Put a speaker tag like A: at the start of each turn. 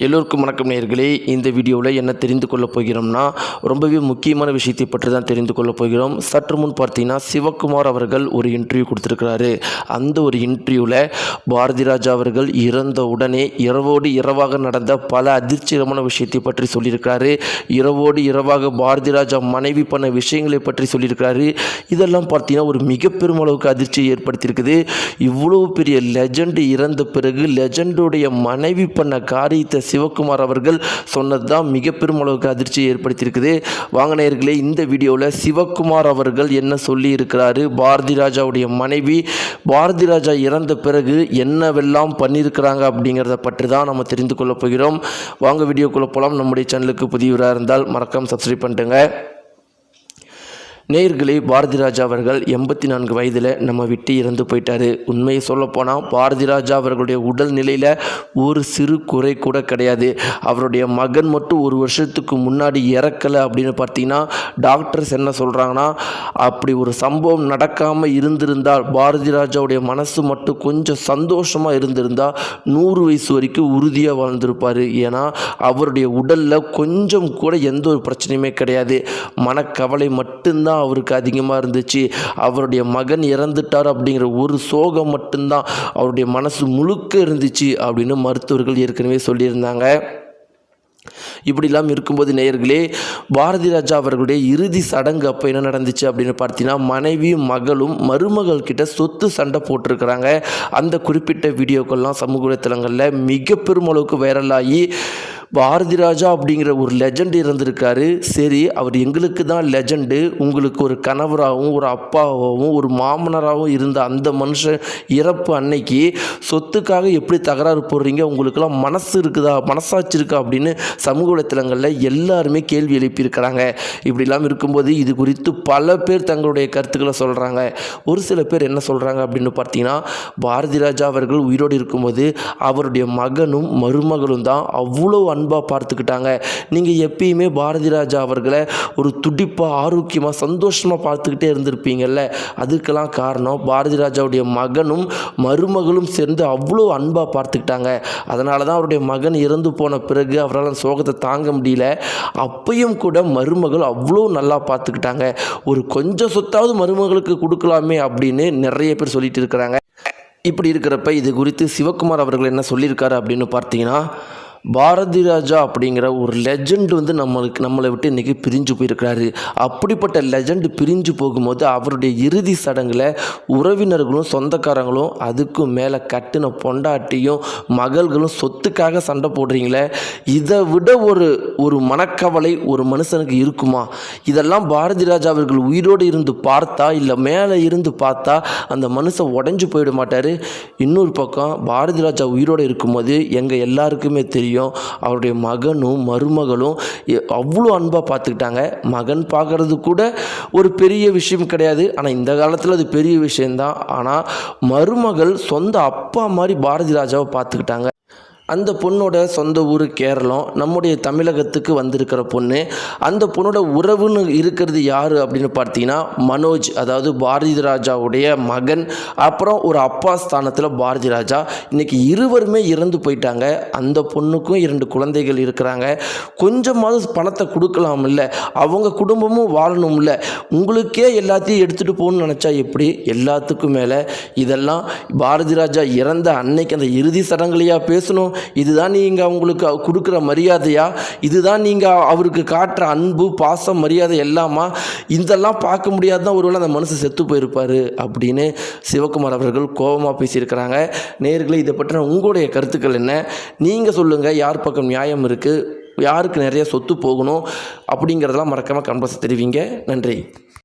A: எல்லோருக்கும் வணக்கம் நேயர்களே. இந்த வீடியோவில் என்ன தெரிந்து கொள்ளப் போகிறோம்னா ரொம்பவே முக்கியமான விஷயத்தை பற்றி தான் தெரிந்து கொள்ளப் போகிறோம். சற்று முன் பார்த்தீங்கன்னா சிவகுமார் அவர்கள் ஒரு இன்டர்வியூ கொடுத்துருக்கிறாரு. அந்த ஒரு இன்டர்வியூவில் பாரதி ராஜா அவர்கள் இறந்த உடனே இரவோடு இரவாக நடந்த பல அதிர்ச்சிகரமான விஷயத்தை பற்றி சொல்லியிருக்கிறாரு. இரவோடு இரவாக பாரதி ராஜா மனைவி பண்ண விஷயங்களை பற்றி சொல்லியிருக்கிறாரு. இதெல்லாம் பார்த்தீங்கன்னா ஒரு மிக பெரும் அளவுக்கு அதிர்ச்சியை ஏற்படுத்தியிருக்குது. இவ்வளோ பெரிய லெஜண்ட் இறந்த பிறகு லெஜண்டுடைய மனைவி பண்ண காரியத்தை சிவகுமார் அவர்கள் சொன்னது தான் மிக பெரும் அளவுக்கு அதிர்ச்சியை ஏற்படுத்தியிருக்குது. வாங்க நேயர்களே, இந்த வீடியோவில் சிவகுமார் அவர்கள் என்ன சொல்லி இருக்கிறாரு, பாரதி ராஜாவுடைய மனைவி பாரதி ராஜா இறந்த பிறகு என்னவெல்லாம் பண்ணியிருக்கிறாங்க அப்படிங்கிறத பற்றி தான் நம்ம தெரிந்து கொள்ள போகிறோம். வாங்க வீடியோக்குள்ளே போகலாம். நம்முடைய சேனலுக்கு புதியவராக இருந்தால் மறக்காம சப்ஸ்கிரைப் பண்ணிட்டுங்க. நேயர்களே, பாரதி ராஜா அவர்கள் 84 வயதில் நம்ம விட்டு இறந்து போயிட்டார். உண்மையை சொல்லப்போனால் பாரதி ராஜா அவர்களுடைய உடல் நிலையில் ஒரு சிறு குறை கூட கிடையாது. அவருடைய மகன் மட்டும் ஒரு வருஷத்துக்கு முன்னாடி இறக்கலை அப்படின்னு பார்த்தீங்கன்னா டாக்டர்ஸ் என்ன சொல்கிறாங்கன்னா, அப்படி ஒரு சம்பவம் நடக்காமல் இருந்திருந்தால் பாரதி ராஜாவுடைய மனசு மட்டும் கொஞ்சம் சந்தோஷமாக இருந்திருந்தால் 100 வயசு வரைக்கும் உறுதியாக வாழ்ந்திருப்பார். ஏன்னா அவருடைய உடலில் கொஞ்சம் கூட எந்த ஒரு பிரச்சனையுமே கிடையாது. மனக்கவலை மட்டும்தான் அவருக்கு அதிகமாக இருந்துச்சு. அவருடைய மகன் இறந்துட்டார் அப்படிங்கிற ஒரு சோகம் மட்டும்தான் அவருடைய மனசு முழுக்க இருந்துச்சு அப்படின்னு மருத்துவர்கள் ஏற்கனவே சொல்லியிருந்தாங்க. இப்படிலாம் இருக்கும்போது நேயர்களே, பாரதி ராஜா அவர்களுடைய இறுதி சடங்கு அப்போ என்ன நடந்துச்சு அப்படின்னு பார்த்தீங்கன்னா, மனைவியும் மகளும் மருமகள் கிட்ட சொத்து சண்டை போட்டிருக்கிறாங்க. அந்த குறிப்பிட்ட வீடியோக்கள்லாம் சமூக வலைத்தளங்களில் மிக பெரும் அளவுக்கு வைரலாகி பாரதி ராஜா அப்படிங்கிற ஒரு லெஜண்ட் இருந்திருக்காரு. சரி, அவர் எங்களுக்கு தான் லெஜண்டு, உங்களுக்கு ஒரு கணவராகவும் ஒரு அப்பாவாகவும் ஒரு மாமனராகவும் இருந்த அந்த மனுஷன் இறப்பு அன்னைக்கு சொத்துக்காக எப்படி தகராறு போடுறீங்க, உங்களுக்கெல்லாம் மனசு இருக்குதா, மனசாட்சி இருக்கா அப்படின்னு சமூக வலைத்தளங்களில் எல்லாருமே கேள்வி எழுப்பியிருக்கிறாங்க. இப்படிலாம் இருக்கும்போது இது குறித்து பல பேர் தங்களுடைய கருத்துக்களை சொல்கிறாங்க. ஒரு சில பேர் என்ன சொல்கிறாங்க அப்படின்னு பார்த்தீங்கன்னா, பாரதி ராஜா அவர்கள் உயிரோடு இருக்கும்போது அவருடைய மகனும் மருமகளும் தான் அவ்வளோ அன்பாக பார்த்துக்கிட்டாங்க. நீங்கள் எப்பயுமே பாரதி ராஜா அவர்களை ஒரு துடிப்பாக ஆரோக்கியமாக சந்தோஷமாக பார்த்துக்கிட்டே இருந்திருப்பீங்கள்ல. அதுக்கெல்லாம் காரணம் பாரதி ராஜாவுடைய மகனும் மருமகளும் சேர்ந்து அவ்வளோ அன்பாக பார்த்துக்கிட்டாங்க. அதனால தான் அவருடைய மகன் இறந்து போன பிறகு அவரால் சோகத்தை தாங்க முடியல. அப்பையும் கூட மருமகள் அவ்வளோ நல்லா பார்த்துக்கிட்டாங்க. ஒரு கொஞ்சம் சொத்தாவது மருமகளுக்கு கொடுக்கலாமே அப்படின்னு நிறைய பேர் சொல்லிட்டு இருக்கிறாங்க. இப்படி இருக்கிறப்ப இது குறித்து சிவகுமார் அவர்கள் என்ன சொல்லியிருக்காரு அப்படின்னு பார்த்தீங்கன்னா, பாரதி ராஜா அப்படிங்கிற ஒரு லெஜண்ட் நம்மளை விட்டு இன்றைக்கி பிரிஞ்சு போயிருக்கிறாரு. அப்படிப்பட்ட லெஜண்ட் பிரிஞ்சு போகும்போது அவருடைய இறுதி சடங்கில் உறவினர்களும் சொந்தக்காரங்களும் அதுக்கும் மேலே கட்டின பொண்டாட்டியும் மகள்களும் சொத்துக்காக சண்டை போடுறீங்களே, இதை விட ஒரு மனக்கவலை ஒரு மனுஷனுக்கு இருக்குமா? இதெல்லாம் பாரதி ராஜா அவர்கள் உயிரோடு இருந்து பார்த்தா இல்லை மேலே இருந்து பார்த்தா அந்த மனுஷன் உடஞ்சி போயிட மாட்டார். இன்னொரு பக்கம் பாரதி ராஜா உயிரோடு இருக்கும்போது எங்கள் எல்லாருக்குமே தெரியும், அவருடைய மகனும் மருமகளும் அவ்வளோ அன்பாக பார்த்துக்கிட்டாங்க. மகன் பார்க்குறது கூட ஒரு பெரிய விஷயம் கிடையாது, ஆனால் இந்த காலத்தில் அது பெரிய விஷயந்தான். ஆனால் மருமகள் சொந்த அப்பா மாதிரி பாரதி ராஜாவை பார்த்துக்கிட்டாங்க. அந்த பொண்ணோட சொந்த ஊர் கேரளம், நம்முடைய தமிழகத்துக்கு வந்திருக்கிற பொண்ணு. அந்த பொண்ணோட உறவுன்னு இருக்கிறது யார் அப்படின்னு பார்த்தீங்கன்னா மனோஜ், அதாவது பாரதி ராஜாவுடைய மகன். அப்புறம் ஒரு அப்பா ஸ்தானத்தில் பாரதி ராஜா. இன்றைக்கி இருவருமே இறந்து போயிட்டாங்க. அந்த பொண்ணுக்கும் 2 குழந்தைகள் இருக்கிறாங்க. கொஞ்சமாவது பணத்தை கொடுக்கலாம்ல, அவங்க குடும்பமும் வாழணும்ல. உங்களுக்கே எல்லாத்தையும் எடுத்துகிட்டு போகணும்னு நினச்சா எப்படி? எல்லாத்துக்கும் மேலே இதெல்லாம் பாரதி ராஜா இறந்த அன்னைக்கு அந்த இறுதி சடங்குலையா பேசணும்? இதுதான் நீங்கள் அவங்களுக்கு கொடுக்குற மரியாதையா? இதுதான் நீங்கள் அவருக்கு காட்டுற அன்பு பாசம் மரியாதை எல்லாமா? இதெல்லாம் பார்க்க முடியாது தான் ஒருவேளை அந்த மனுஷன் செத்து போயிருப்பார் அப்படின்னு சிவகுமார் அவர்கள் கோபமாக பேசியிருக்கிறாங்க. நேயர்களே, இதை பற்றின உங்களுடைய கருத்துக்கள் என்ன? நீங்கள் சொல்லுங்கள். யார் பக்கம் நியாயம் இருக்குது, யாருக்கு நிறைய சொத்து போகணும் அப்படிங்கிறதெல்லாம் மறக்காமல் கமெண்ட்ஸ் தெரிவிங்க. நன்றி.